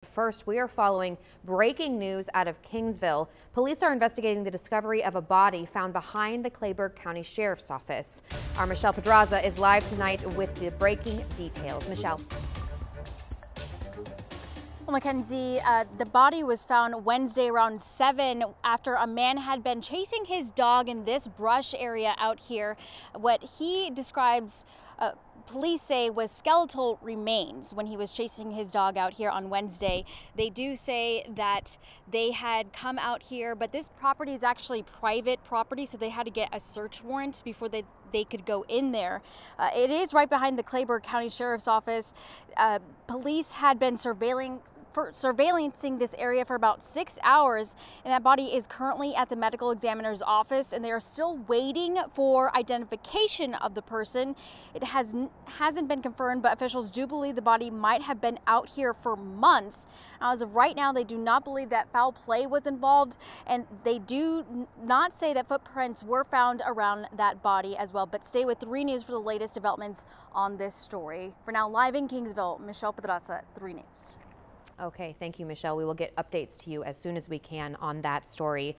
First, we are following breaking news out of Kingsville. Police are investigating the discovery of a body found behind the Kleberg County Sheriff's Office. Our Michelle Pedraza is live tonight with the breaking details. Michelle. Well, Mackenzie, the body was found Wednesday around 7 after a man had been chasing his dog in this brush area out here. What he describes, police say, was skeletal remains when he was chasing his dog out here on Wednesday. They do say that they had come out here, but this property is actually private property, so they had to get a search warrant before they could go in there. It is right behind the Kleberg County Sheriff's Office. Police had been surveillancing this area for about 6 hours, and that body is currently at the medical examiner's office, and they are still waiting for identification of the person. It hasn't been confirmed, but officials do believe the body might have been out here for months. As of right now, they do not believe that foul play was involved, and they do not say that footprints were found around that body as well. But stay with 3 News for the latest developments on this story. For now, live in Kingsville, Michelle Pedraza, 3 News. Okay, thank you, Michelle. We will get updates to you as soon as we can on that story.